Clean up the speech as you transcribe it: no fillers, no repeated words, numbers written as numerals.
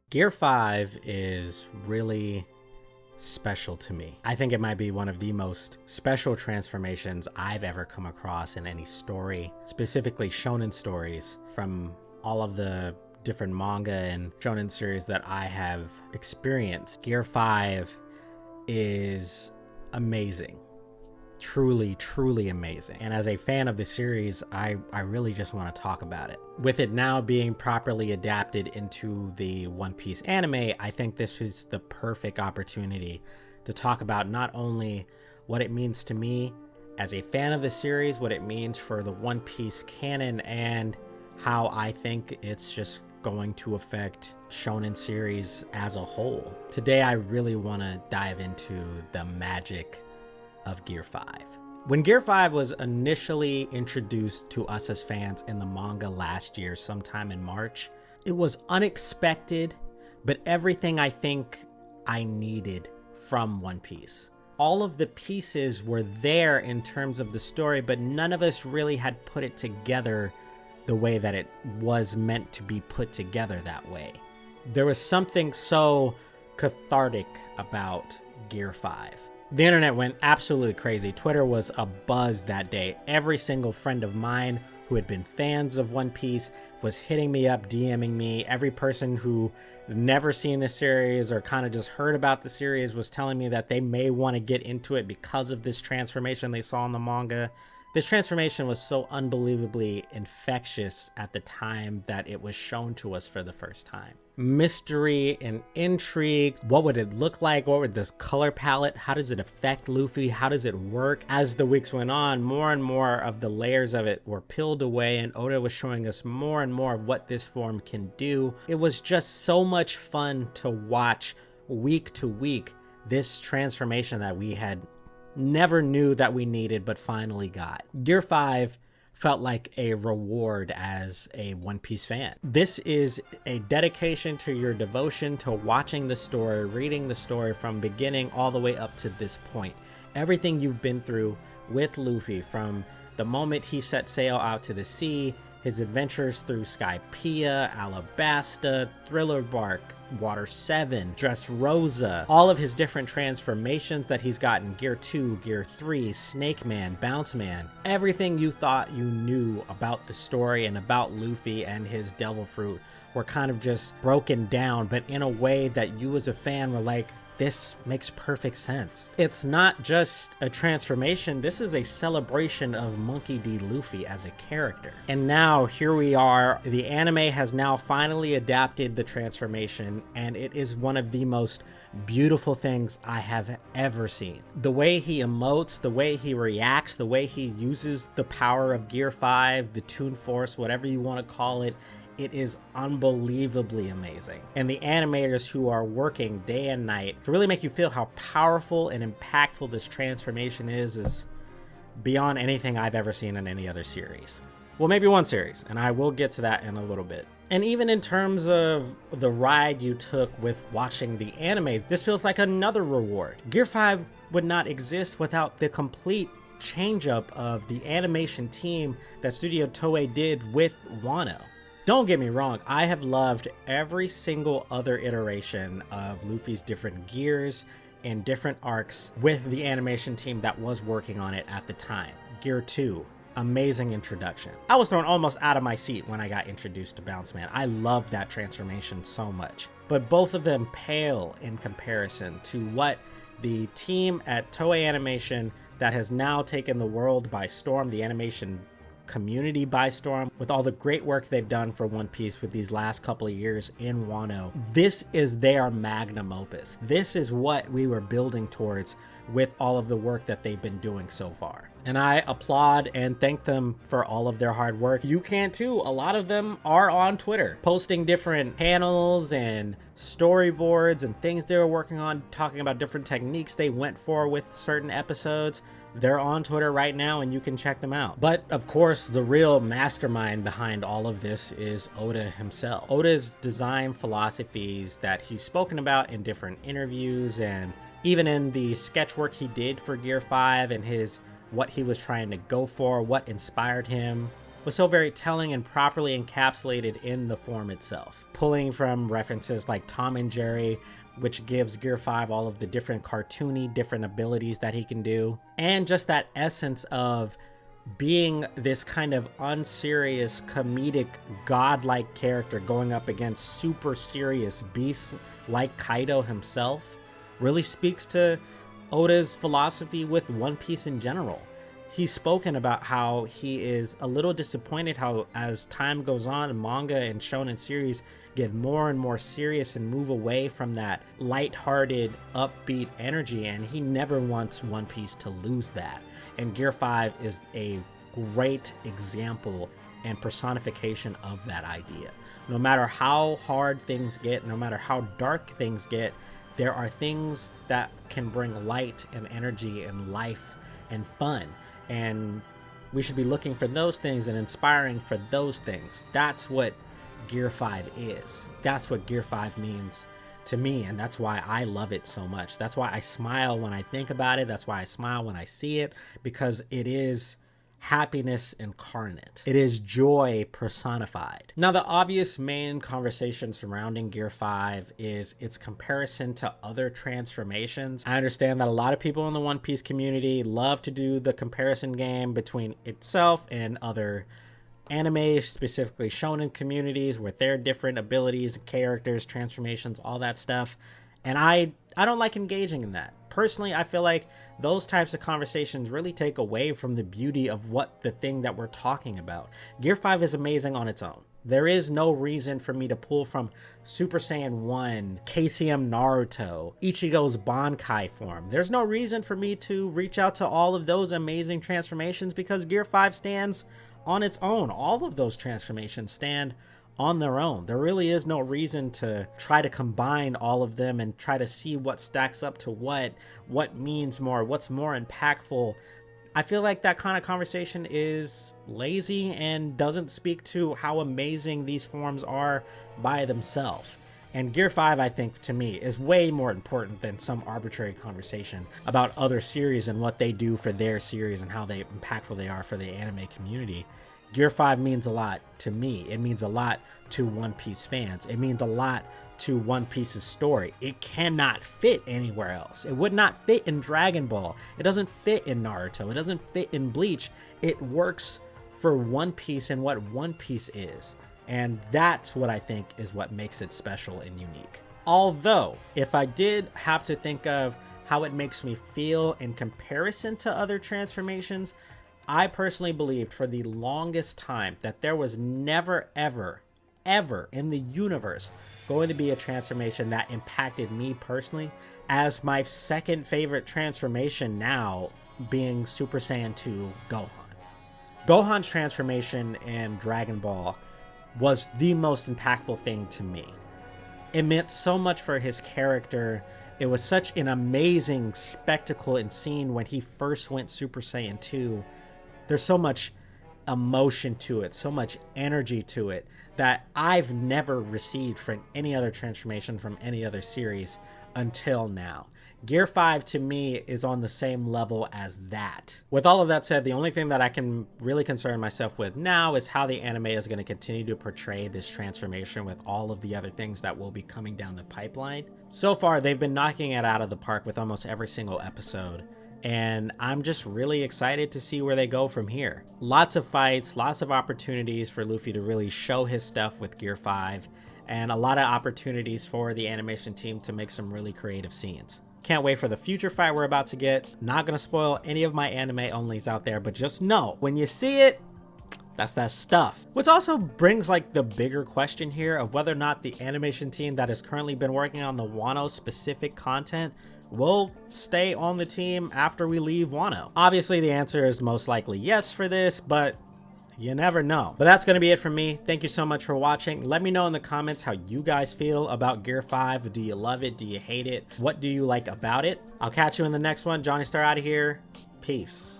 Gear 5 is really special to me. I think it might be one of the most special transformations I've ever come across in any story, specifically shonen stories from all of the different manga and shonen series that I have experienced. Gear 5 is amazing. Truly, truly amazing. And as a fan of the series, I really just want to talk about it. With it now being properly adapted into the One Piece anime, I think this is the perfect opportunity to talk about not only what it means to me as a fan of the series, what it means for the One Piece canon, and how I think it's just going to affect shonen series as a whole. Today, I really want to dive into the magic of Gear 5. When Gear 5 was initially introduced to us as fans in the manga last year, sometime in March, it was unexpected, but everything I think I needed from One Piece. All of the pieces were there in terms of the story, but none of us really had put it together the way that it was meant to be put together that way. There was something so cathartic about Gear 5. The internet went absolutely crazy. Twitter was abuzz that day. Every single friend of mine who had been fans of One Piece was hitting me up, DMing me. Every person who never seen the series or kind of just heard about the series was telling me that they may want to get into it because of this transformation they saw in the manga. This transformation was so unbelievably infectious at the time that it was shown to us for the first time. Mystery and intrigue. What would it look like? What would this color palette? How does it affect Luffy? How does it work? As the weeks went on, more and more of the layers of it were peeled away, and Oda was showing us more and more of what this form can do. It was just so much fun to watch week to week this transformation that we had never knew that we needed, but finally got. Gear 5 felt like a reward as a One Piece fan. This is a dedication to your devotion to watching the story, reading the story from beginning all the way up to this point. Everything you've been through with Luffy, from the moment he set sail out to the sea, his adventures through Skypiea, Alabasta, Thriller Bark, Water 7, Dressrosa, all of his different transformations that he's gotten, Gear 2, Gear 3, Snake Man, Bounce Man, everything you thought you knew about the story and about Luffy and his Devil Fruit were kind of just broken down, but in a way that you as a fan were like, this makes perfect sense. It's not just a transformation, this is a celebration of Monkey D. Luffy as a character. And now here we are, the anime has now finally adapted the transformation, and it is one of the most beautiful things I have ever seen. The way he emotes, the way he reacts, the way he uses the power of Gear 5, the Toon Force, whatever you want to call it, it is unbelievably amazing. And the animators who are working day and night to really make you feel how powerful and impactful this transformation is beyond anything I've ever seen in any other series. Well, maybe one series, and I will get to that in a little bit. And even in terms of the ride you took with watching the anime, this feels like another reward. Gear 5 would not exist without the complete change up of the animation team that Studio Toei did with Wano. Don't get me wrong, I have loved every single other iteration of Luffy's different gears and different arcs with the animation team that was working on it at the time. Gear 2, amazing introduction. I was thrown almost out of my seat when I got introduced to Bounce Man. I loved that transformation so much. But both of them pale in comparison to what the team at Toei Animation that has now taken the world by storm, the animation community by storm, with all the great work they've done for One Piece with these last couple of years in Wano. This is their magnum opus. This is what we were building towards with all of the work that they've been doing so far. And I applaud and thank them for all of their hard work. You can too. A lot of them are on Twitter, posting different panels and storyboards and things they were working on, talking about different techniques they went for with certain episodes. They're on Twitter right now and you can check them out. But of course, the real mastermind behind all of this is Oda himself. Oda's design philosophies that he's spoken about in different interviews and even in the sketch work he did for Gear 5 and what he was trying to go for, what inspired him, was so very telling and properly encapsulated in the form itself. Pulling from references like Tom and Jerry, which gives Gear 5 all of the different cartoony, different abilities that he can do. And just that essence of being this kind of unserious, comedic, godlike character going up against super serious beasts like Kaidou himself really speaks to Oda's philosophy with One Piece in general. He's spoken about how he is a little disappointed how as time goes on, manga and shonen series get more and more serious and move away from that lighthearted, upbeat energy, and he never wants One Piece to lose that. And Gear 5 is a great example and personification of that idea. No matter how hard things get, no matter how dark things get, there are things that can bring light and energy and life and fun. And we should be looking for those things and inspiring for those things. That's what Gear 5 is. That's what Gear 5 means to me, and that's why I love it so much. That's why I smile when I think about it. That's why I smile when I see it, because it is happiness incarnate. It is joy personified. Now, the obvious main conversation surrounding Gear 5 is its comparison to other transformations. I understand that a lot of people in the One Piece community love to do the comparison game between itself and other anime, specifically shonen communities, with their different abilities, characters, transformations, all that stuff. And I don't like engaging in that. Personally, I feel like those types of conversations really take away from the beauty of what the thing that we're talking about. Gear 5 is amazing on its own. There is no reason for me to pull from Super Saiyan 1, KCM Naruto, Ichigo's Bankai form. There's no reason for me to reach out to all of those amazing transformations because Gear 5 stands on its own. All of those transformations stand on their own. There really is no reason to try to combine all of them and try to see what stacks up to what means more, what's more impactful. I feel like that kind of conversation is lazy and doesn't speak to how amazing these forms are by themselves. And Gear 5, I think, to me, is way more important than some arbitrary conversation about other series and what they do for their series and how impactful they are for the anime community. Gear 5 means a lot to me. It means a lot to One Piece fans. It means a lot to One Piece's story. It cannot fit anywhere else. It would not fit in Dragon Ball. It doesn't fit in Naruto. It doesn't fit in Bleach. It works for One Piece and what One Piece is. And that's what I think is what makes it special and unique. Although, if I did have to think of how it makes me feel in comparison to other transformations, I personally believed for the longest time that there was never, ever in the universe going to be a transformation that impacted me personally as my second favorite transformation now being Super Saiyan 2 Gohan. Gohan's transformation in Dragon Ball was the most impactful thing to me. It meant so much for his character. It was such an amazing spectacle and scene when he first went Super Saiyan 2. There's so much emotion to it, so much energy to it that I've never received from any other transformation from any other series until now. Gear 5 to me is on the same level as that. With all of that said, the only thing that I can really concern myself with now is how the anime is going to continue to portray this transformation with all of the other things that will be coming down the pipeline. So far, they've been knocking it out of the park with almost every single episode. And I'm just really excited to see where they go from here. Lots of fights, lots of opportunities for Luffy to really show his stuff with Gear 5, and a lot of opportunities for the animation team to make some really creative scenes. Can't wait for the future fight we're about to get. Not gonna spoil any of my anime onlys out there, but just know, when you see it, that's that stuff. Which also brings like the bigger question here of whether or not the animation team that has currently been working on the Wano specific content will stay on the team after we leave Wano. Obviously the answer is most likely yes for this, but you never know. But that's gonna be it from me. Thank you so much for watching. Let me know in the comments how you guys feel about Gear 5. Do you love it? Do you hate it? What do you like about it? I'll catch you in the next one. Johnny Star out of here. Peace.